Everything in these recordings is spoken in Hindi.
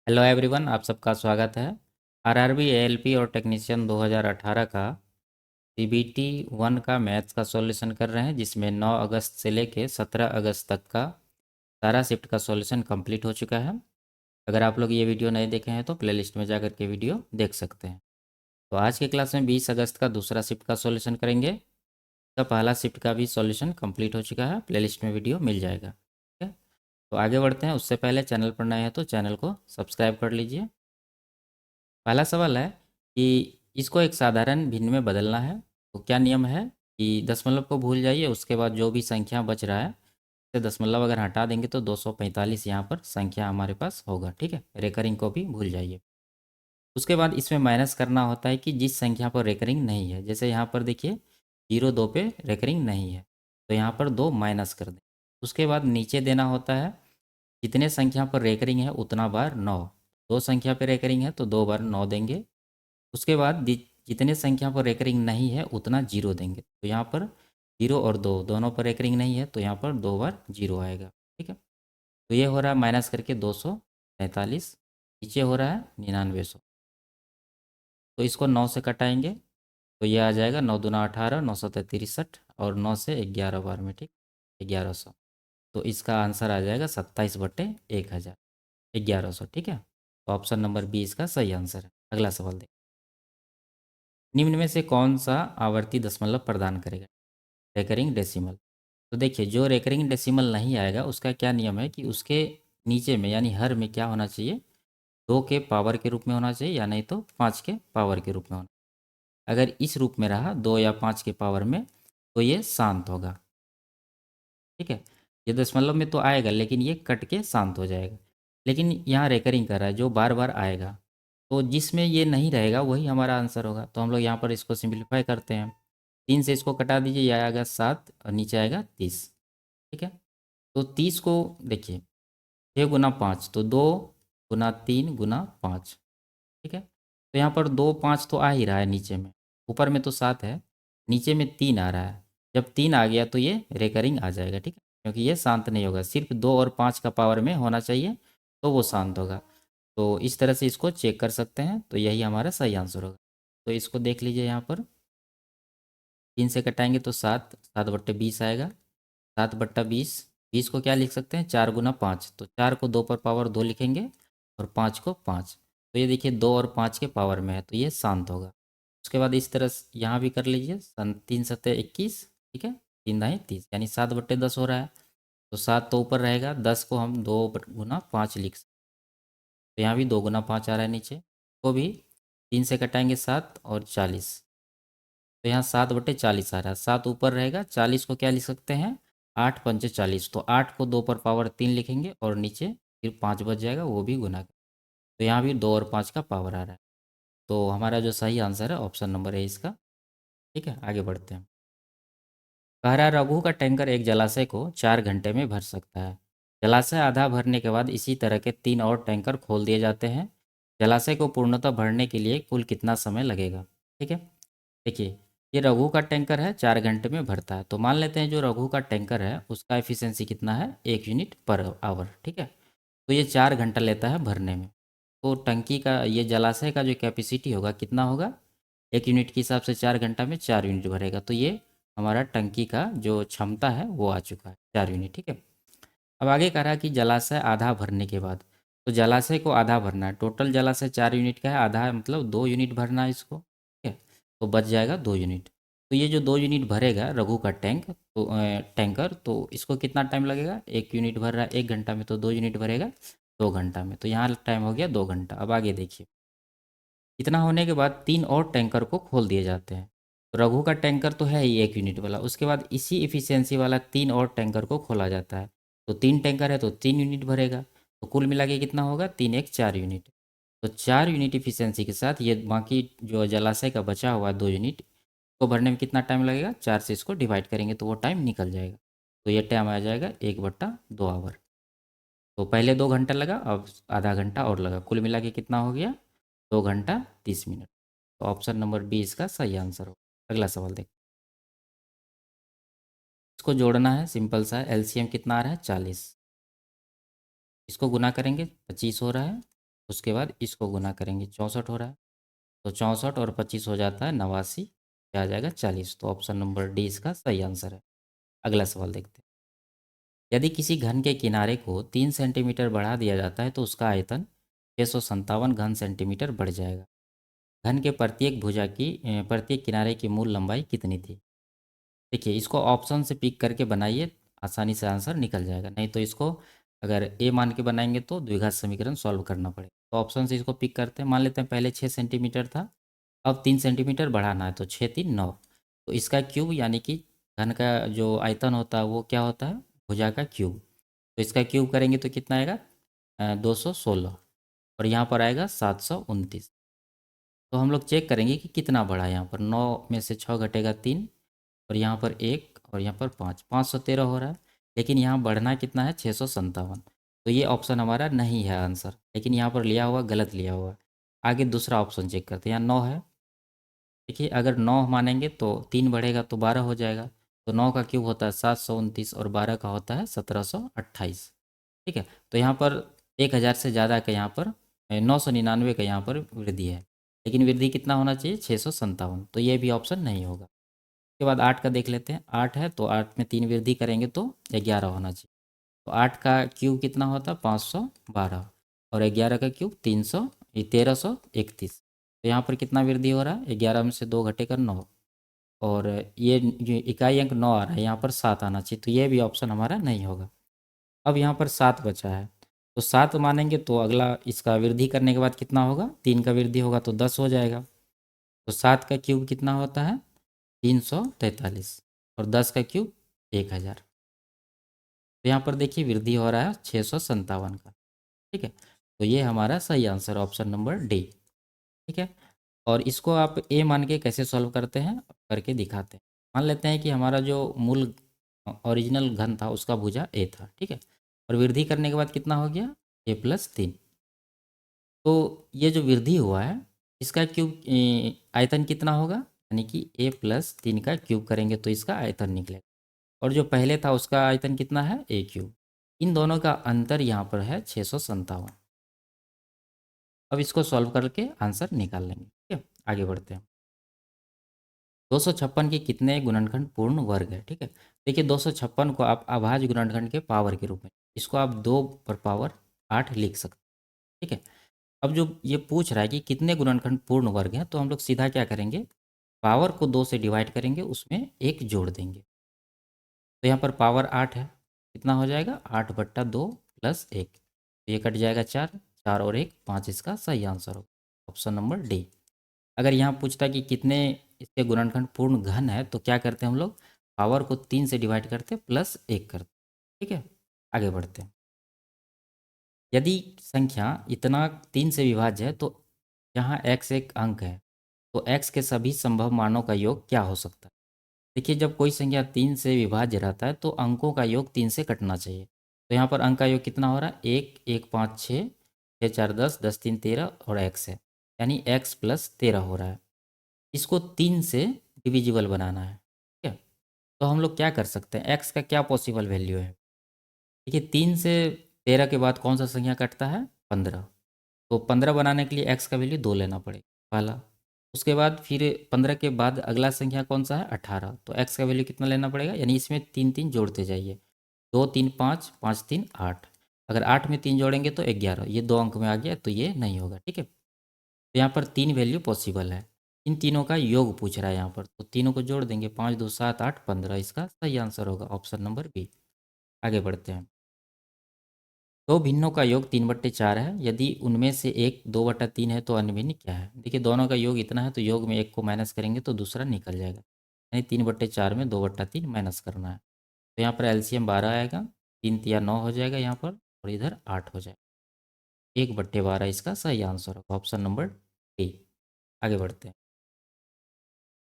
हेलो एवरीवन, आप सबका स्वागत है। आरआरबी एएलपी और टेक्नीशियन 2018 का सीबीटी 1 का मैथ्स का सॉल्यूशन कर रहे हैं, जिसमें 9 अगस्त से लेके 17 अगस्त तक का सारा शिफ्ट का सॉल्यूशन कंप्लीट हो चुका है। अगर आप लोग ये वीडियो नहीं देखे हैं तो प्लेलिस्ट में जाकर के वीडियो देख सकते हैं। तो आज के क्लास में 20 अगस्त का दूसरा शिफ्ट का सॉल्यूशन करेंगे। इसका पहला शिफ्ट का भी सॉल्यूशन कंप्लीट हो चुका है, प्लेलिस्ट में वीडियो मिल जाएगा। ठीक है, तो आगे बढ़ते हैं। उससे पहले चैनल पर नए हैं तो चैनल को सब्सक्राइब कर लीजिए। पहला सवाल है कि इसको एक साधारण भिन्न में बदलना है। तो क्या नियम है कि दशमलव को भूल जाइए, उसके बाद जो भी संख्या बच रहा है से दशमलव अगर हटा देंगे तो 245 यहाँ पर संख्या हमारे पास होगा। ठीक है, रेकरिंग को भी भूल जाइए। उसके बाद इसमें माइनस करना होता है कि जिस संख्या पर रेकरिंग नहीं है, जैसे यहाँ पर देखिए 0 2 पे रेकरिंग नहीं है तो यहाँ पर 2 माइनस कर दें। उसके बाद नीचे देना होता है जितने संख्या पर रेकरिंग है उतना बार 9। दो संख्या पर रेकरिंग है तो 2 बार 9 देंगे। उसके बाद जितने संख्या पर रेकरिंग नहीं है उतना जीरो देंगे। तो यहाँ पर 0 और 2 दोनों पर रेकरिंग नहीं है तो यहाँ पर 2 बार जीरो आएगा। ठीक है, तो ये हो रहा है माइनस करके 243, नीचे हो रहा है 9900। तो इसको 9 से कटाएंगे तो ये आ जाएगा 9 दूना 18, 9 तिरसठ और 9 से 11 बार में। ठीक, 1100। तो इसका आंसर आ जाएगा 27/1000, 1100। ठीक है, तो ऑप्शन नंबर बी इसका सही आंसर है। अगला सवाल देखिए, निम्न में से कौन सा आवर्ती दशमलव प्रदान करेगा? Recurring decimal. तो देखिए जो रेकरिंग डेसिमल नहीं आएगा उसका क्या नियम है कि उसके नीचे में यानी हर में क्या होना चाहिए, 2 के पावर के रूप में होना चाहिए या नहीं तो 5 के पावर के रूप में होना। अगर इस रूप में रहा 2 या 5 के पावर में तो ये शांत होगा। ठीक है, ये दशमलव में तो आएगा लेकिन ये कट के शांत हो जाएगा। लेकिन यहाँ रेकरिंग कर रहा है जो बार बार आएगा, तो जिसमें ये नहीं रहेगा वही हमारा आंसर होगा। तो हम लोग यहाँ पर इसको सिंप्लीफाई करते हैं। 3 से इसको कटा दीजिए, यह आएगा 7 और नीचे आएगा 30। ठीक है, तो 30 को देखिए 6 गुना 5 तो 2 गुना 3 गुना 5। ठीक है, तो यहाँ पर 2 5 तो आ ही रहा है नीचे में, ऊपर में तो 7 है, नीचे में 3 आ रहा है। जब 3 आ गया तो ये रेकरिंग आ जाएगा। ठीक है, क्योंकि ये शांत नहीं होगा, सिर्फ 2 और 5 का पावर में होना चाहिए तो वो शांत होगा। तो इस तरह से इसको चेक कर सकते हैं, तो यही हमारा सही आंसर होगा। तो इसको देख लीजिए, यहाँ पर 3 से कटाएंगे तो 7, 7/20 आएगा। 7/20, 20 को क्या लिख सकते हैं 4 गुना 5, तो 4 को 2 पर पावर 2 लिखेंगे और 5 को 5। तो ये देखिए 2 और 5 के पावर में है तो ये शांत होगा। उसके बाद इस तरह यहाँ भी कर लीजिए, 3 7 21। ठीक है, 3 दाएँ 30 यानी 7/10 हो रहा है। तो 7 तो ऊपर रहेगा, 10 को हम 2 गुना 5 लिख सकते। तो यहाँ भी 2 गुना 5 आ रहा है नीचे, को भी 3 से कटाएंगे 7 और 40। तो यहाँ 7/40 आ रहा है, 7 ऊपर रहेगा, 40 को क्या लिख सकते हैं 8 पंचे 40। तो 8 को 2 पर पावर 3 लिखेंगे और नीचे फिर 5 बच जाएगा, वो भी गुना कर। तो यहाँ भी 2 और 5 का पावर आ रहा है। तो हमारा जो सही आंसर है ऑप्शन नंबर है इसका। ठीक है, आगे बढ़ते हैं। कह रहा है रघु का टैंकर एक जलाशय को 4 घंटे में भर सकता है। जलाशय आधा भरने के बाद इसी तरह के 3 और टैंकर खोल दिए जाते हैं। जलाशय को पूर्णतः भरने के लिए कुल कितना समय लगेगा? ठीक है, देखिए ये रघु का टैंकर है, 4 घंटे में भरता है। तो मान लेते हैं जो रघु का टैंकर है उसका एफिशिएंसी कितना है, 1 यूनिट पर आवर। ठीक है, तो ये 4 घंटा लेता है भरने में। तो टंकी का ये जलाशय का जो कैपेसिटी होगा कितना होगा, 1 यूनिट के हिसाब से 4 घंटा में 4 यूनिट भरेगा। तो ये हमारा टंकी का जो क्षमता है वो आ चुका है, 4 यूनिट। ठीक है, अब आगे कह रहा है कि जलाशय आधा भरने के बाद, तो जलाशय को आधा भरना है। टोटल जलाशय 4 यूनिट का है, आधा है मतलब 2 यूनिट भरना है इसको। ठीक है, तो बच जाएगा 2 यूनिट। तो ये जो 2 यूनिट भरेगा रघु का टैंकर, तो इसको कितना टाइम लगेगा, 1 यूनिट भर रहा है 1 घंटा में, तो 2 यूनिट भरेगा 2 घंटा में। तो यहाँ टाइम हो गया 2 घंटा। अब आगे देखिए, इतना होने के बाद 3 और टैंकर को खोल दिए जाते हैं। तो रघु का टैंकर तो है ही 1 यूनिट वाला, उसके बाद इसी इफिशियंसी वाला 3 और टैंकर को खोला जाता है। तो 3 टैंकर है तो 3 यूनिट भरेगा, तो कुल मिला के कितना होगा, 3 1 4 यूनिट। तो 4 यूनिट इफिशियंसी के साथ ये बाकी जो जलाशय का बचा हुआ 2 यूनिट को भरने में कितना टाइम लगेगा, 4 से इसको डिवाइड करेंगे तो वो टाइम निकल जाएगा। तो ये टाइम आ जाएगा 1/2 आवर। तो पहले 2 घंटा लगा, अब आधा घंटा और लगा, कुल मिला के कितना हो गया, 2 घंटा 30 मिनट। तो ऑप्शन नंबर बी इसका सही आंसर हो। अगला सवाल देख, इसको जोड़ना है, सिंपल सा है। एलसीएम कितना आ रहा है 40, इसको गुना करेंगे 25 हो रहा है। उसके बाद इसको गुना करेंगे, 64 हो रहा है, तो 64 और 25 हो जाता है 89, क्या आ जाएगा 40। तो ऑप्शन नंबर डी इसका सही आंसर है। अगला सवाल देखते हैं। यदि किसी घन के किनारे को 3 सेंटीमीटर बढ़ा दिया जाता है तो उसका आयतन 657 घन सेंटीमीटर बढ़ जाएगा। घन के प्रत्येक भुजा की प्रत्येक किनारे की मूल लंबाई कितनी थी? देखिए, इसको ऑप्शन से पिक करके बनाइए, आसानी से आंसर निकल जाएगा। नहीं तो इसको अगर ए मान के बनाएंगे तो द्विघात समीकरण सॉल्व करना पड़ेगा। तो ऑप्शन से इसको पिक करते हैं। मान लेते हैं पहले 6 सेंटीमीटर था, अब 3 सेंटीमीटर बढ़ाना है, तो 6×3 = 9। तो इसका क्यूब यानी कि घन का जो आयतन होता है वो क्या होता है? भुजा का क्यूब। तो इसका क्यूब करेंगे तो कितना आएगा? 216। और यहाँ पर आएगा 729। तो हम लोग चेक करेंगे कि कितना बढ़ा है। यहाँ पर 9 में से 6 घटेगा 3, और यहाँ पर 1 और यहाँ पर 5, 513 हो रहा है। लेकिन यहाँ बढ़ना कितना है? 657। तो ये ऑप्शन हमारा नहीं है आंसर, लेकिन यहाँ पर लिया हुआ गलत लिया हुआ है। आगे दूसरा ऑप्शन चेक करते हैं। यहाँ 9 है। देखिए, अगर 9 मानेंगे तो 3 बढ़ेगा तो 12 हो जाएगा। तो 9 का क्यूब होता है 729 और 12 का होता है 1728। ठीक है, तो यहाँ पर 1000 से ज़्यादा का यहाँ पर 999 का यहाँ पर वृद्धि है। लेकिन वृद्धि कितना होना चाहिए? 657। तो ये भी ऑप्शन नहीं होगा। उसके बाद 8 का देख लेते हैं। 8 है तो 8 में 3 वृद्धि करेंगे तो 11 होना चाहिए। तो 8 का क्यूब कितना होता है? 512। और 11 का क्यूब 1331। तो यहाँ पर कितना वृद्धि हो रहा है? 11 में से 2 घटेगा 9। और ये इकाई अंक 9 आ रहा है, यहाँ पर 7 आना चाहिए। तो ये भी ऑप्शन हमारा नहीं होगा। अब यहाँ पर 7 बचा है, तो 7 मानेंगे तो अगला इसका वृद्धि करने के बाद कितना होगा? 3 का वृद्धि होगा तो 10 हो जाएगा। तो 7 का क्यूब कितना होता है? 343। और 10 का क्यूब 1000। तो यहाँ पर देखिए वृद्धि हो रहा है 657 का। ठीक है, तो ये हमारा सही आंसर ऑप्शन नंबर डी। ठीक है, और इसको आप ए मान के कैसे सॉल्व करते हैं करके दिखाते हैं। मान लेते हैं कि हमारा जो मूल ओरिजिनल घन था उसका भुजा ए था। ठीक है, और वृद्धि करने के बाद कितना हो गया? a+3। तो ये जो वृद्धि हुआ है इसका क्यूब आयतन कितना होगा? यानी कि a+3 का क्यूब करेंगे तो इसका आयतन निकलेगा। और जो पहले था उसका आयतन कितना है? a³। इन दोनों का अंतर यहाँ पर है 657। अब इसको सॉल्व करके आंसर निकाल लेंगे। ठीक है, आगे बढ़ते हैं। 256 के कितने गुणनखंड पूर्ण वर्ग है? ठीक है, देखिए 256 को आप अभाज्य गुणनखंड के पावर के रूप में, इसको आप 2 पर पावर 8 लिख सकते हैं। ठीक है, अब जो ये पूछ रहा है कि कितने गुणनखंड पूर्ण वर्ग हैं, तो हम लोग सीधा क्या करेंगे? पावर को 2 से डिवाइड करेंगे, उसमें 1 जोड़ देंगे। तो यहाँ पर पावर 8 है, कितना हो जाएगा? 8/2 + 1। तो ये कट जाएगा 4, 4 और 1 5, इसका सही आंसर होगा ऑप्शन नंबर डी। अगर यहाँ पूछता कि कितने इसके गुणनखंड पूर्ण घन है, तो क्या करते हैं हम लोग? पावर को 3 से डिवाइड करते +1 करते। ठीक है, आगे बढ़ते हैं। यदि संख्या इतना 3 से विभाज्य है तो यहाँ x एक अंक है, तो x के सभी संभव मानों का योग क्या हो सकता है? देखिए, जब कोई संख्या 3 से विभाज्य रहता है तो अंकों का योग 3 से कटना चाहिए। तो यहाँ पर अंक का योग कितना हो रहा है? 1 1 5 6, 6 4 10, 10 3 13 और x है, यानी x+13 हो रहा है। इसको 3 से डिविजिबल बनाना है। ठीक है, तो हम लोग क्या कर सकते हैं? x का क्या पॉसिबल वैल्यू है? देखिए, 3 से 13 के बाद कौन सा संख्या कटता है? 15। तो 15 बनाने के लिए x का वैल्यू 2 लेना पड़ेगा पहला। उसके बाद फिर 15 के बाद अगला संख्या कौन सा है? 18। तो x का वैल्यू कितना लेना पड़ेगा? यानी इसमें 3 3 जोड़ते जाइए। 2 3 5, 5 3 8। अगर 8 में 3 जोड़ेंगे तो 11। ये 2 अंक में आ गया, तो ये नहीं होगा। ठीक है, तो यहाँ पर 3 वैल्यू पॉसिबल है। इन तीनों का योग पूछ रहा है यहाँ पर, तो तीनों को जोड़ देंगे। 5 2 7 8 15, इसका सही आंसर होगा ऑप्शन नंबर बी। आगे बढ़ते हैं। दो भिन्नों का योग 3/4 है, यदि उनमें से एक 2/3 है तो अन्य भिन्न क्या है? देखिए, दोनों का योग इतना है तो योग में एक को माइनस करेंगे तो दूसरा निकल जाएगा। यानी 3/4 में 2/3 माइनस करना है। तो यहाँ पर एलसीएम 12 आएगा, 3 × 3 = 9 हो जाएगा यहाँ पर, और इधर 8 हो जाएगा। 1/12 इसका सही आंसर होगा ऑप्शन नंबर डी। आगे बढ़ते हैं।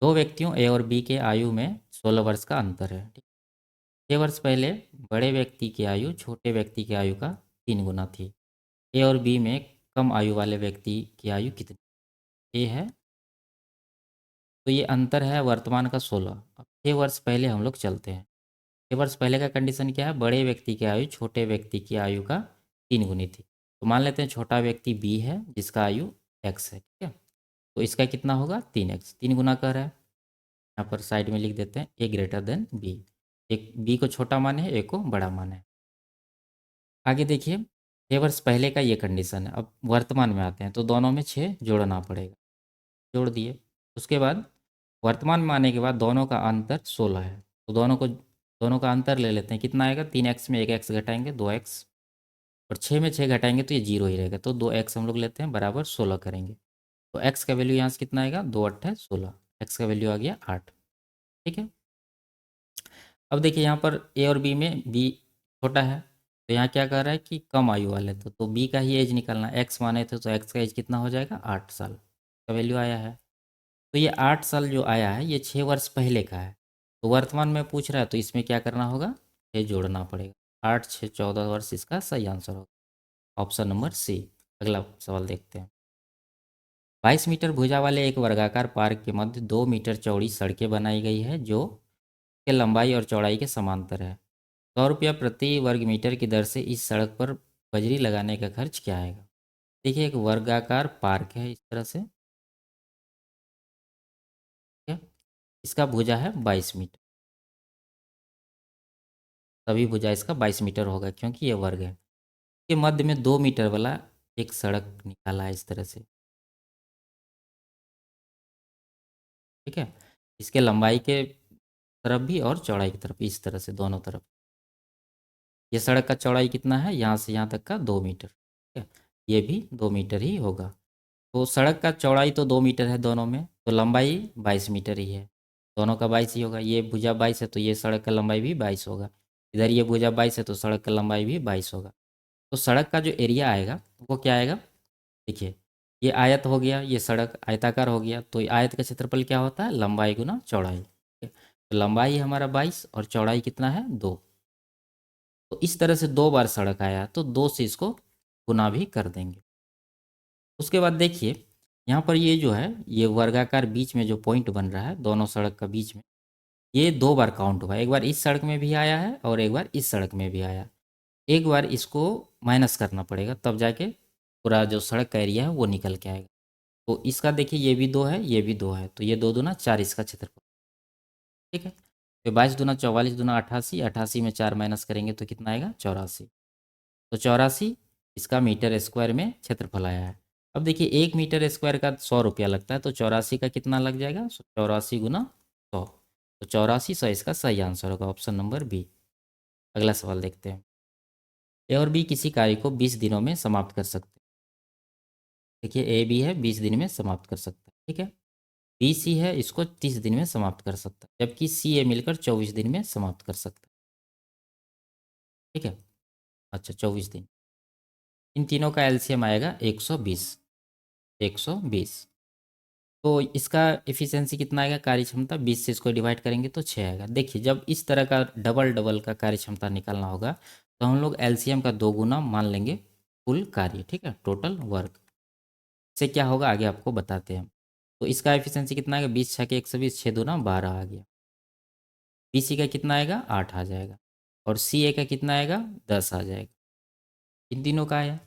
दो व्यक्तियों ए और बी के आयु में 16 वर्ष का अंतर है। 6 वर्ष पहले बड़े व्यक्ति की आयु छोटे व्यक्ति की आयु का 3 गुना थी। ए और बी में कम आयु वाले व्यक्ति की आयु कितनी? ए है, तो ये अंतर है वर्तमान का 16। अब 6 वर्ष पहले हम लोग चलते हैं। 6 वर्ष पहले का कंडीशन क्या है? बड़े व्यक्ति की आयु छोटे व्यक्ति की आयु का 3 गुनी थी। तो मान लेते हैं छोटा व्यक्ति बी है जिसका आयु एक्स है, ठीक है। तो इसका कितना होगा 3x, 3 गुना कर रहा है। यहाँ पर साइड में लिख देते हैं ए ग्रेटर देन बी। एक बी को छोटा माने है, ए को बड़ा माने है। आगे देखिए 6 वर्ष पहले का ये कंडीशन है। अब वर्तमान में आते हैं तो दोनों में 6 जोड़ना पड़ेगा, जोड़ दिए। उसके बाद वर्तमान में आने के बाद दोनों का अंतर 16 है, तो दोनों का अंतर ले लेते हैं। कितना आएगा 3x में 1x घटाएंगे 2x, और 6 में 6 घटाएंगे तो ये जीरो ही रहेगा, तो 2x हम लोग लेते हैं बराबर 16 करेंगे। तो x का वैल्यू यहाँ से कितना आएगा 2 × 8 = 16, x का वैल्यू आ गया 8, ठीक है। अब देखिए यहाँ पर ए और बी में बी छोटा है, तो यहाँ क्या कर रहा है कि कम आयु वाले तो बी का ही एज निकालना। एक्स माने थे तो एक्स का एज कितना हो जाएगा 8 साल का वैल्यू आया है। तो ये 8 साल जो आया है ये 6 वर्ष पहले का है, तो वर्तमान में पूछ रहा है तो इसमें क्या करना होगा, ये जोड़ना पड़ेगा। 8 6 14 वर्ष इसका सही आंसर होगा, ऑप्शन नंबर सी। अगला सवाल देखते हैं। 22 मीटर भुजा वाले एक वर्गाकार पार्क के मध्य 2 मीटर चौड़ी सड़कें बनाई गई है जो के लंबाई और चौड़ाई के समांतर है। 100 रुपया प्रति वर्ग मीटर की दर से इस सड़क पर बजरी लगाने का खर्च क्या आएगा। देखिए एक वर्गाकार पार्क है इस तरह से, ठीक है। इसका भुजा है 22 मीटर, तभी भुजा इसका 22 मीटर होगा क्योंकि ये वर्ग है। के मध्य में 2 मीटर वाला एक सड़क निकाला है इस तरह से, ठीक है। इसके लंबाई के तरफ भी और चौड़ाई की तरफ, इस तरह से दोनों तरफ। ये सड़क का चौड़ाई कितना है, यहाँ से यहाँ तक का 2 मीटर, ठीक है। ये भी 2 मीटर ही होगा। तो सड़क का चौड़ाई तो 2 मीटर है दोनों में, तो लंबाई 22 मीटर ही है, दोनों का 22 ही होगा। ये भुजा 22 है तो ये सड़क का लंबाई भी 22 होगा। इधर ये भुजा 22 है तो सड़क का लंबाई भी 22 होगा। तो सड़क का जो एरिया आएगा वो क्या आएगा, देखिए ये आयत हो गया, ये सड़क आयताकार हो गया, तो आयत का क्षेत्रफल क्या होता है, लंबाई गुना चौड़ाई, ठीक है। तो लंबाई हमारा 22 और चौड़ाई कितना है 2। तो इस तरह से 2 बार सड़क आया तो 2 से इसको गुना भी कर देंगे। उसके बाद देखिए यहाँ पर ये जो है ये वर्गाकार बीच में जो पॉइंट बन रहा है दोनों सड़क का बीच में, ये 2 बार काउंट हुआ। एक बार इस सड़क में भी आया है और एक बार इस सड़क में भी आया। एक बार इसको माइनस करना पड़ेगा तब जाके पूरा जो सड़क का एरिया है वो निकल के आएगा। तो इसका देखिए ये भी 2 है, ये भी 2 है, तो ये 2 दूना 4 इसका क्षेत्रफल, ठीक है। तो 22 दूना 44 दूना 88, 88 में 4 माइनस करेंगे तो कितना आएगा 84। तो 84 इसका मीटर स्क्वायर में क्षेत्रफल आया है। अब देखिए 1 मीटर स्क्वायर का 100 रुपया लगता है, तो 84 का कितना लग जाएगा 84 गुना 100, तो 8400 इसका सही आंसर होगा, ऑप्शन नंबर बी। अगला सवाल देखते हैं। ए और बी किसी कार्य को 20 दिनों में समाप्त कर सकते हैं। देखिए ए बी है 20 दिन में समाप्त कर सकता है, ठीक है। बी सी है इसको 30 दिन में समाप्त कर सकता है, जबकि सी ए मिलकर 24 दिन में समाप्त कर सकता है, ठीक है। अच्छा 24 दिन। इन तीनों का एलसीएम आएगा 120, 120। तो इसका एफिशिएंसी कितना आएगा, कार्य क्षमता 20 से इसको डिवाइड करेंगे तो 6 आएगा। देखिए जब इस तरह का डबल डबल का कार्य क्षमता निकालना होगा तो हम लोग एलसीएम का 2 गुना मान लेंगे कुल कार्य, ठीक है, टोटल वर्क। इससे क्या होगा आगे आपको बताते हैं। तो इसका एफिशिएंसी कितना आएगा 20 छः के 120, 6 दूना 12 आ गया। बी सी का कितना आएगा 8 आ जाएगा, और सी ए का कितना आएगा 10 आ जाएगा। इन तीनों का आया।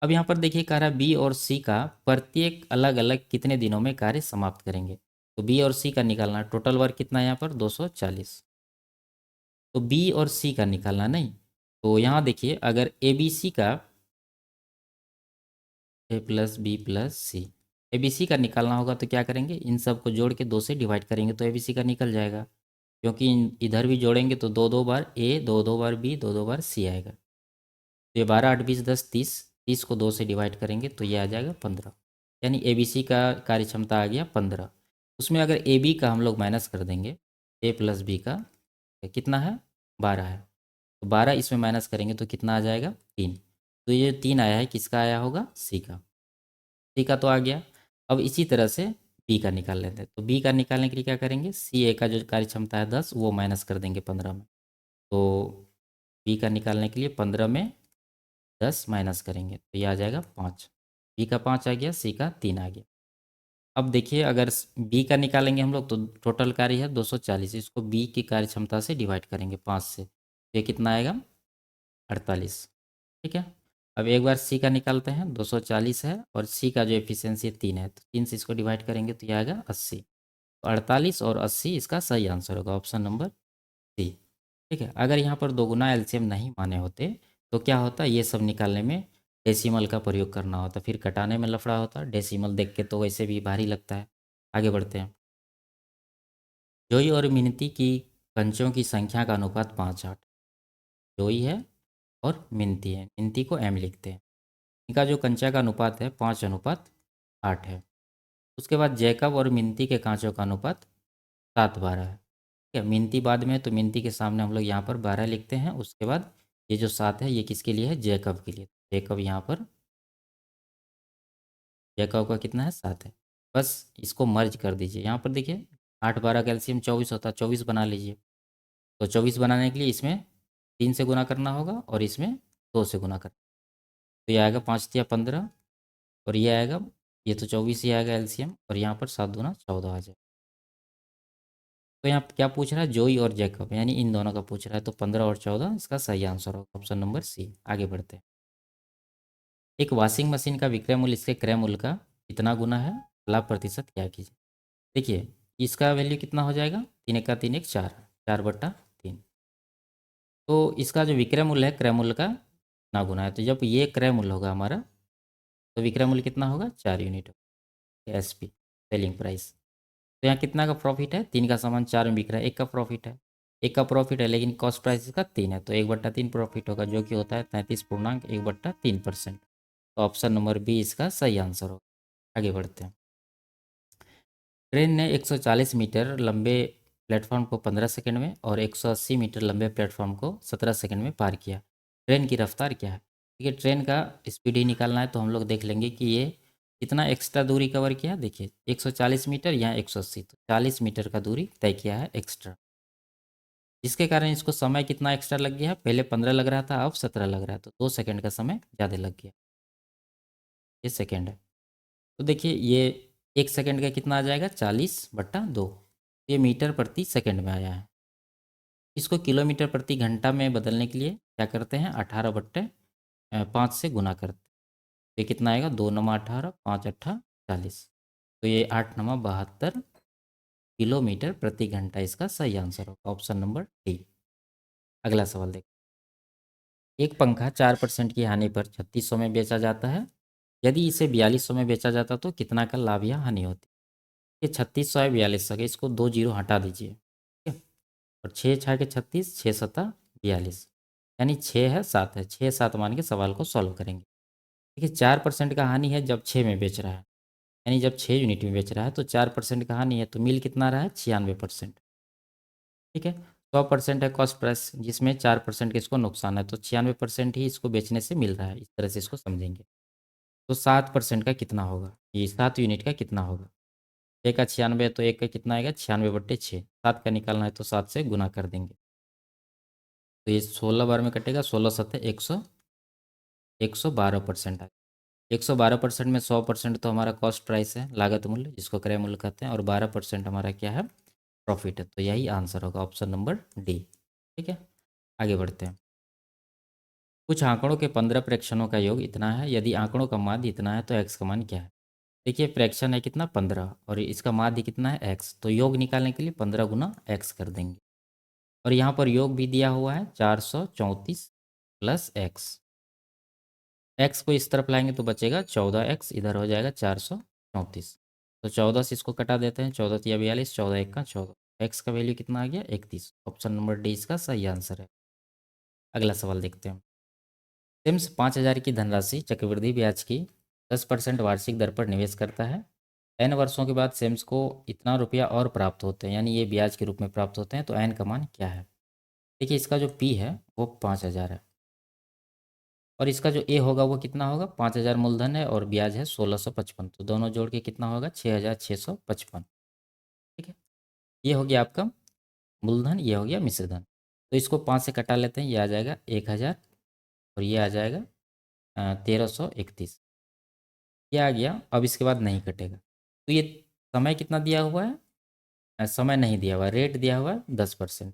अब यहाँ पर देखिए कह रहा है बी और सी का प्रत्येक अलग अलग कितने दिनों में कार्य समाप्त करेंगे। तो बी और सी का निकालना, टोटल वर्क कितना है यहाँ पर 240। तो बी और सी का निकालना नहीं, तो यहाँ देखिए अगर ए बी सी का A plus B plus C, A B C का निकालना होगा तो क्या करेंगे, इन सब को जोड़ के 2 से डिवाइड करेंगे तो ए बी सी का निकल जाएगा। क्योंकि इधर भी जोड़ेंगे तो 2 2 बार ए, 2 2 बार बी, 2 2 बार सी आएगा। तो ये 12 8 20 10 30, 30 को 2 से डिवाइड करेंगे तो ये आ जाएगा 15, यानी ए बी सी का कार्य क्षमता आ गया 15। उसमें अगर ए बी का हम लोग माइनस कर देंगे, ए प्लस बी का कितना है 12 है, तो 12 इसमें माइनस करेंगे तो कितना आ जाएगा 3। तो ये 3 आया है, किसका आया होगा सी का, सी का तो आ गया। अब इसी तरह से बी का निकाल लेते हैं। तो बी का निकालने के लिए क्या करेंगे, सी ए का जो कार्य क्षमता है 10 वो माइनस कर देंगे 15 में। तो बी का निकालने के लिए 15 में 10 माइनस करेंगे तो ये आ जाएगा 5। बी का 5 आ गया, सी का 3 आ गया। अब देखिए अगर बी का निकालेंगे हम लोग तो टोटल कार्य है 240, इसको बी की कार्य क्षमता से डिवाइड करेंगे 5 से, तो ये कितना आएगा 48, ठीक है। अब एक बार सी का निकालते हैं, 240 है और सी का जो एफिशिएंसी 3 है, तो 3 से इसको डिवाइड करेंगे तो ये आएगा 80। तो 48 और 80 इसका सही आंसर होगा, ऑप्शन नंबर सी। ठीक है, अगर यहाँ पर दोगुना एलसीएम नहीं माने होते तो क्या होता, ये सब निकालने में डेसिमल का प्रयोग करना होता, फिर कटाने में लफड़ा होता। डेसिमल देख के तो वैसे भी भारी लगता है। आगे बढ़ते हैं। जोई और मिनती की कंचों की संख्या का अनुपात 5:8। जोई है और मिनती है, मिनती को एम लिखते हैं। इनका जो कंचा का अनुपात है 5:8 है। उसके बाद जैकब और मिनती के कांचों का अनुपात 7:12 है। ठीक है, मिनती बाद में है तो मिनती के सामने हम लोग यहाँ पर 12 लिखते हैं। उसके बाद ये जो 7 है ये किसके लिए है, जैकब के लिए। जैकब यहाँ पर, जैकब का कितना है, 7 है। बस इसको मर्ज कर दीजिए। यहाँ पर देखिए 8 12 कैल्शियम 24 होता है, 24 बना लीजिए। तो 24 बनाने के लिए इसमें 3 से गुना करना होगा और इसमें 2 से गुना करना। तो ये आएगा 5×3 = 15 और ये आएगा, ये तो 24 ही आएगा एलसीएम, और यहाँ पर 7×2 = 14 आ जाए। तो यहाँ क्या पूछ रहा है, जोई और जैकब, यानी इन दोनों का पूछ रहा है। तो 15 और 14 इसका सही आंसर होगा, ऑप्शन नंबर सी। आगे बढ़ते हैं। एक वॉशिंग मशीन का विक्रय मूल्य इसके क्रय मूल्य का कितना गुना है, लाभ प्रतिशत क्या कीजिए। देखिए इसका वैल्यू कितना हो जाएगा, 3 × 3 = 4, 4/3। तो इसका जो विक्रय मूल्य है क्रय मूल्य का कितना गुना है, तो जब ये क्रय मूल्य होगा हमारा तो विक्रय मूल्य कितना होगा, 4 यूनिट होगा, एसपी सेलिंग प्राइस। तो यहाँ कितना का प्रॉफिट है, 3 का सामान 4 में बिक रहा है, 1 का प्रॉफिट है। 1 का प्रॉफिट है लेकिन कॉस्ट प्राइस इसका 3 है, तो 1/3 प्रॉफिट होगा, जो कि होता है 33.1/3%। तो ऑप्शन नंबर बी इसका सही आंसर होगा। आगे बढ़ते हैं। ट्रेन ने 140 मीटर लंबे प्लेटफॉर्म को 15 सेकंड में और 180 मीटर लंबे प्लेटफॉर्म को 17 सेकंड में पार किया। ट्रेन की रफ्तार क्या है। देखिए ट्रेन का स्पीड ही निकालना है, तो हम लोग देख लेंगे कि ये कितना एक्स्ट्रा दूरी कवर किया। देखिए 140 मीटर या 180, तो 40 मीटर का दूरी तय किया है एक्स्ट्रा, जिसके कारण इसको समय कितना एक्स्ट्रा लग गया है। पहले 15 लग रहा था, अब 17 लग रहा है, तो 2 सेकंड का समय ज़्यादा लग गया। ये सेकंड है। तो देखिए ये 1 सेकंड का कितना आ जाएगा, 40/2। ये मीटर प्रति सेकंड में आया है। इसको किलोमीटर प्रति घंटा में बदलने के लिए क्या करते हैं, 18/5 से गुना करते हैं। ये कितना आएगा, 2×9 = 18, 5×8 = 40। तो ये 8×9 = 72 किलोमीटर प्रति घंटा इसका सही आंसर होगा, ऑप्शन नंबर डी। अगला सवाल देखें। एक पंखा 4% की हानि पर 3600 में बेचा जाता है। यदि इसे 4200 में बेचा जाता तो कितना का लाभ या हानि होती। ये 3600 है, 4200 है, इसको 2 जीरो हटा दीजिए। ठीक है, और 6×6 = 36, 6×7 = 42, यानी 6 है 7 है, 6 7 मान के सवाल को सॉल्व करेंगे। देखिए 4% का हानि है जब 6 में बेच रहा है, यानी जब 6 यूनिट में बेच रहा है तो 4% का हानि है, तो मिल कितना रहा है, 96%। ठीक है, 100% है कॉस्ट प्राइस, जिसमें 4% का इसको नुकसान है, तो 96% ही इसको बेचने से मिल रहा है। इस तरह से इसको समझेंगे। तो 7% का कितना होगा, ये 7 यूनिट का कितना होगा। 1 का 96 तो 1 का कितना आएगा, 96/6। 7 का निकालना है तो 7 से गुना कर देंगे, तो ये 16 बार में कटेगा, 16×7 = 112% आएगा। 112% में 100% तो हमारा कॉस्ट प्राइस है, लागत मूल्य, जिसको क्रय मूल्य कहते हैं, और 12% हमारा क्या है, प्रॉफिट है। तो यही आंसर होगा, ऑप्शन नंबर डी। ठीक है, आगे बढ़ते हैं। कुछ आंकड़ों के 15 प्रेक्षणों का योग इतना है, यदि आंकड़ों का माध्य इतना है तो एक्स का मान क्या है। देखिए प्रेक्षण है कितना, 15, और इसका माध्य कितना है, एक्स। तो योग निकालने के लिए 15 × x कर देंगे, और यहाँ पर योग भी दिया हुआ है 434 + x। एक्स को इस तरफ लाएंगे तो बचेगा 14x, इधर हो जाएगा 434। तो 14 से इसको कटा देते हैं, 14×3 = 42, 14×1 = 14। एक्स का वैल्यू कितना आ गया, 31। ऑप्शन नंबर डी इसका सही आंसर है। अगला सवाल देखते हैं। सिम्स 5,000 की धनराशि चक्रवृद्धि ब्याज की 10% वार्षिक दर पर निवेश करता है। n वर्षों के बाद सिम्स को इतना रुपया और प्राप्त होते हैं, यानी ये ब्याज के रूप में प्राप्त होते हैं, तो n का मान क्या है। देखिए इसका जो p है वो 5,000 है, और इसका जो a होगा वो कितना होगा, 5,000 मूलधन है और ब्याज है 1655, तो दोनों जोड़ के कितना होगा, 6,655। ठीक है, ये हो गया आपका मूलधन, ये हो गया मिश्र धन। तो इसको 5 से कटा लेते हैं, ये आ जाएगा 1,000 और ये आ जाएगा 1,331। ये आ गया। अब इसके बाद नहीं कटेगा। तो ये समय कितना दिया हुआ है, समय नहीं दिया हुआ है, रेट दिया हुआ है 10%।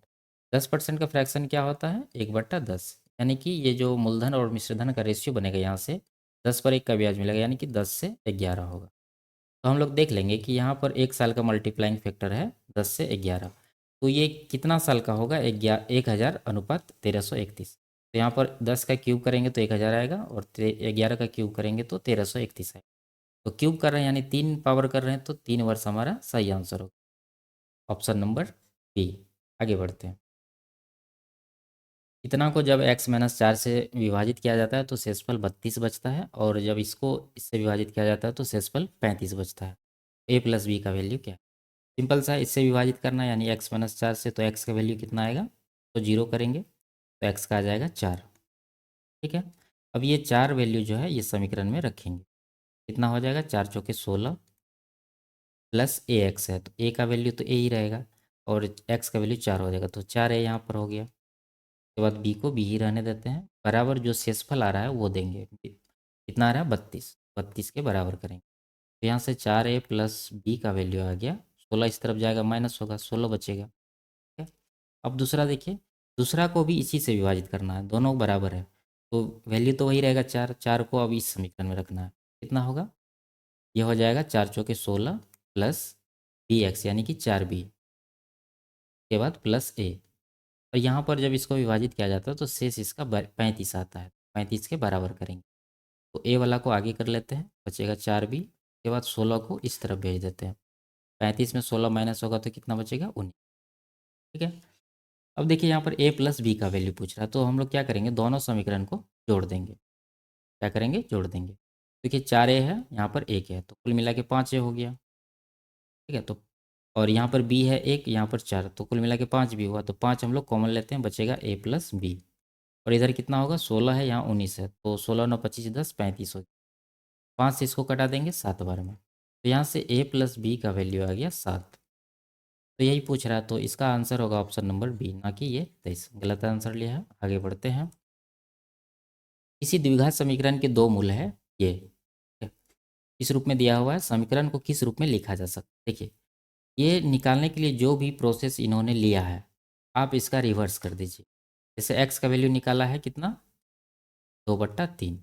10% का फ्रैक्शन क्या होता है, 1/10। यानी कि ये जो मूलधन और मिश्रधन का रेशियो बनेगा यहाँ से 10/1 का ब्याज मिलेगा, यानी कि 10 से 11 होगा। तो हम लोग देख लेंगे कि यहाँ पर 1 साल का मल्टीप्लाइंग फैक्टर है 10 से 11, तो ये कितना साल का होगा? 1000 अनुपात 1331। तो यहाँ पर 10 का क्यूब करेंगे तो 1000 आएगा, और 11 का क्यूब करेंगे तो 1331 आएगा। तो क्यूब कर रहे हैं यानी 3 पावर कर रहे हैं, तो 3 वर्ष हमारा सही आंसर होगा, ऑप्शन नंबर बी। आगे बढ़ते हैं। इतना को जब x-4 से विभाजित किया जाता है तो शेषफल 32 बचता है, और जब इसको इससे विभाजित किया जाता है तो शेषफल 35 बचता है। a प्लस बी का वैल्यू क्या है? सिंपल सा है, इससे विभाजित करना है, यानी x-4 से, तो x का वैल्यू कितना आएगा? तो 0 करेंगे तो x का आ जाएगा 4। ठीक है, अब ये 4 वैल्यू जो है ये समीकरण में रखेंगे, कितना हो जाएगा? 4 चौके 16 प्लस ए एक्स है, तो a का वैल्यू तो a ही रहेगा, और x का वैल्यू 4 हो जाएगा, तो 4 a यहाँ पर हो गया। उसके बाद बी को बी ही रहने देते हैं, बराबर जो शेषफल आ रहा है वो देंगे। कितना आ रहा है? 32, 32 के बराबर करेंगे। तो यहाँ से 4a प्लस बी का वैल्यू आ गया 16, इस तरफ जाएगा माइनस होगा, 16 बचेगा। ठीक है, अब दूसरा देखिए, दूसरा को भी इसी से विभाजित करना है, दोनों बराबर है, तो वैल्यू तो वही रहेगा 4, 4 को अब इस समीकरण में रखना है। कितना होगा? ये हो जाएगा 4 चौके 16 प्लस बी एक्स, यानी कि 4b के बाद प्लस ए, और यहाँ पर जब इसको विभाजित किया जाता है तो शेष इसका 35 आता है, 35 के बराबर करेंगे। तो ए वाला को आगे कर लेते हैं, बचेगा 4b, के बाद 16 को इस तरफ भेज देते हैं, 35 में 16 माइनस होगा तो कितना बचेगा? 19। ठीक है, अब देखिए यहाँ पर a प्लस बी का वैल्यू पूछ रहा है, तो हम लोग क्या करेंगे? दोनों समीकरण को जोड़ देंगे। क्या करेंगे? जोड़ देंगे। देखिए 4a है, यहाँ पर 1 है, तो कुल मिला के 5a हो गया। ठीक है, तो और यहाँ पर b है 1, यहाँ पर 4, तो कुल मिला के 5b हुआ, तो 5 हम लोग कॉमन लेते हैं, बचेगा a प्लस बी। और इधर कितना होगा? 16 है, यहाँ 19 है, तो 16 9 25 10 35 हो गया। 5 से इसको कटा देंगे 7 बार में, तो यहाँ से a प्लस बी का वैल्यू आ गया 7। तो यही पूछ रहा है, तो इसका आंसर होगा ऑप्शन नंबर बी, ना कि ये 23। गलत आंसर लिया है। आगे बढ़ते हैं। किसी द्विघात समीकरण के दो मूल है ये, इस रूप में दिया हुआ है, समीकरण को किस रूप में लिखा जा सकता है? देखिए, ये निकालने के लिए जो भी प्रोसेस इन्होंने लिया है, आप इसका रिवर्स कर दीजिए। जैसे x का वैल्यू निकाला है कितना? 2/3,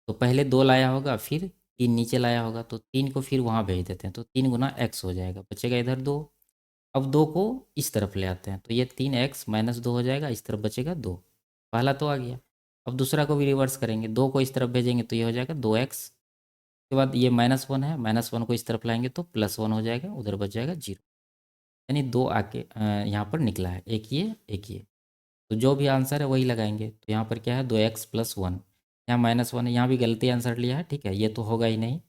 तो पहले 2 लाया होगा, फिर 3 नीचे लाया होगा, तो 3 को फिर वहाँ भेज देते हैं, तो 3 गुना x हो जाएगा, बचेगा इधर 2। अब 2 को इस तरफ ले आते हैं, तो ये 3x माइनस 2 हो जाएगा, इस तरफ बचेगा 2। पहला तो आ गया। अब दूसरा को भी रिवर्स करेंगे, 2 को इस तरफ भेजेंगे तो ये हो जाएगा 2x। के बाद ये -1 है, -1 को इस तरफ लाएंगे तो +1 हो जाएगा, उधर बच जाएगा 0। यानी 2 आके यहाँ पर निकला है, एक ये एक ये, तो जो भी आंसर है वही लगाएंगे। तो यहाँ पर क्या है? 2x + 1, यहाँ -1 है, यहाँ भी गलती आंसर लिया है। ठीक है, ये तो होगा ही नहीं।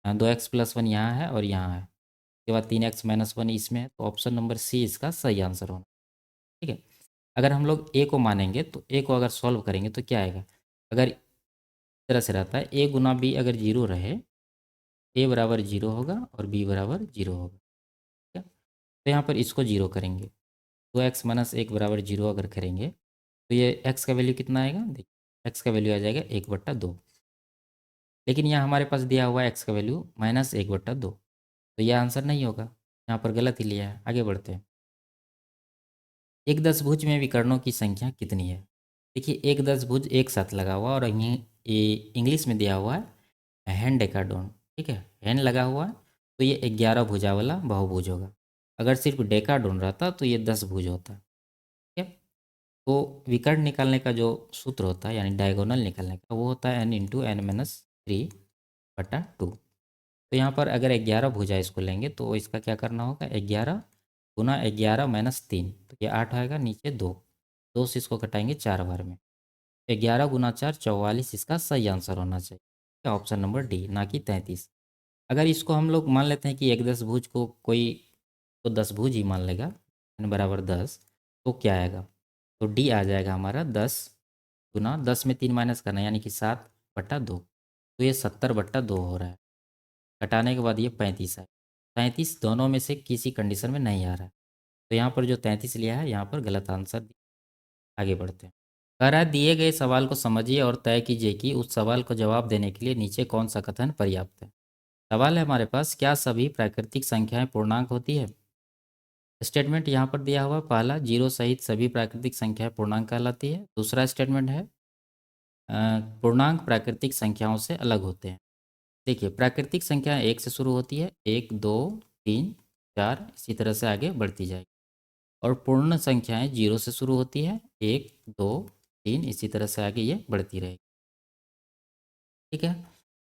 2x + 1 यहाँ है और यहाँ है, उसके बाद 3x - 1 इसमें है, तो ऑप्शन नंबर सी इसका सही आंसर होना। ठीक है, अगर हम लोग ए को मानेंगे तो ए को अगर सॉल्व करेंगे तो क्या आएगा? अगर इस तरह से रहता है, a गुना b अगर 0 रहे, a बराबर 0 होगा और b बराबर 0 होगा। ठीक है, तो यहाँ पर इसको 0 करेंगे, 2x - 1 बराबर 0 अगर करेंगे तो ये x का वैल्यू कितना आएगा? देखिए, x का वैल्यू आ जाएगा 1/2। लेकिन यहाँ हमारे पास दिया हुआ है x का वैल्यू -1/2, तो यह आंसर नहीं होगा, यहाँ पर गलत ही लिया है। आगे बढ़ते हैं। एक दशभुज में विकर्णों की संख्या कितनी है? देखिए, एक दशभुज एक साथ लगा हुआ, और यहीं ये इंग्लिश में दिया हुआ है हेन डेकाडोन। ठीक है, हेन लगा हुआ है, तो ये 11 भुजा वाला बहुभुज होगा। अगर सिर्फ डेकाडोन रहता तो ये 10 भुज होता। ठीक है, तो विकर्ण निकालने का जो सूत्र होता है, यानी डायगोनल निकालने का, वो होता है n × n-3/2। तो यहाँ पर अगर 11 भुजा इसको लेंगे तो इसका क्या करना होगा? 11 गुना 11 - 3, तो ये 8 आएगा, नीचे 2, 2 से इसको घटाएंगे 4 बार में, 11 गुना 4 44 इसका सही आंसर होना चाहिए, ऑप्शन नंबर डी, ना कि 33। अगर इसको हम लोग मान लेते हैं कि एक दशभुज को कोई तो दशभुज ही मान लेगा, n बराबर 10, तो क्या आएगा? तो डी आ जाएगा हमारा 10 गुना 10 में 3 माइनस करना, यानी कि 7/2, तो ये 70/2 हो रहा है। घटाने के बाद ये 35 है, 35 दोनों में से किसी कंडीशन में नहीं आ रहा है, तो यहाँ पर जो 33 लिया है यहाँ पर गलत आंसर दिया। आगे बढ़ते हैं। कह रहा है, दिए गए सवाल को समझिए और तय कीजिए कि उस सवाल को जवाब देने के लिए नीचे कौन सा कथन पर्याप्त है। सवाल है हमारे पास, क्या सभी प्राकृतिक संख्याएं पूर्णांक होती है? स्टेटमेंट यहाँ पर दिया हुआ पहला, जीरो सहित सभी प्राकृतिक संख्याएं पूर्णांक कहलाती है। दूसरा स्टेटमेंट है पूर्णांक प्राकृतिक संख्याओं से अलग होते हैं। देखिए, प्राकृतिक संख्या एक से शुरू होती है, एक, दो, तीन, चार, इसी तरह से आगे बढ़ती जाएगी। और पूर्ण संख्याएं जीरो से शुरू होती है, एक, दो, तीन, इसी तरह से आगे ये बढ़ती रहेगी। ठीक है,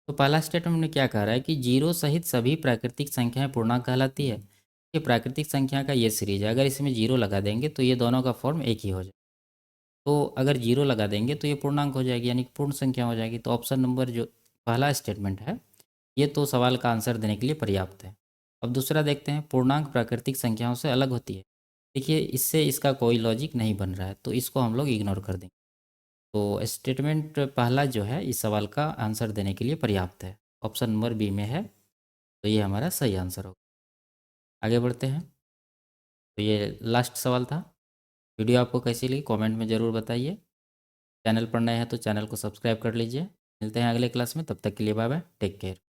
तो पहला स्टेटमेंट में क्या कह रहा है कि जीरो सहित सभी प्राकृतिक संख्याएं पूर्णांक कहलाती है। ये प्राकृतिक संख्या का ये सीरीज है, अगर इसमें जीरो लगा देंगे तो ये दोनों का फॉर्म एक ही हो जाए। तो अगर जीरो लगा देंगे तो ये पूर्णांक हो जाएगी, यानी कि पूर्ण संख्या हो जाएगी। तो ऑप्शन नंबर जो पहला स्टेटमेंट है ये तो सवाल का आंसर देने के लिए पर्याप्त है। अब दूसरा देखते हैं, पूर्णांक प्राकृतिक संख्याओं से अलग होती है। देखिए, इससे इसका कोई लॉजिक नहीं बन रहा है, तो इसको हम लोग इग्नोर कर देंगे। तो स्टेटमेंट पहला जो है इस सवाल का आंसर देने के लिए पर्याप्त है, ऑप्शन नंबर बी में है, तो ये हमारा सही आंसर होगा। आगे बढ़ते हैं। तो ये लास्ट सवाल था। वीडियो आपको कैसी लगी कमेंट में ज़रूर बताइए। चैनल पर नए हैं तो चैनल को सब्सक्राइब कर लीजिए। मिलते हैं अगले क्लास में, तब तक के लिए बाय बाय, टेक केयर।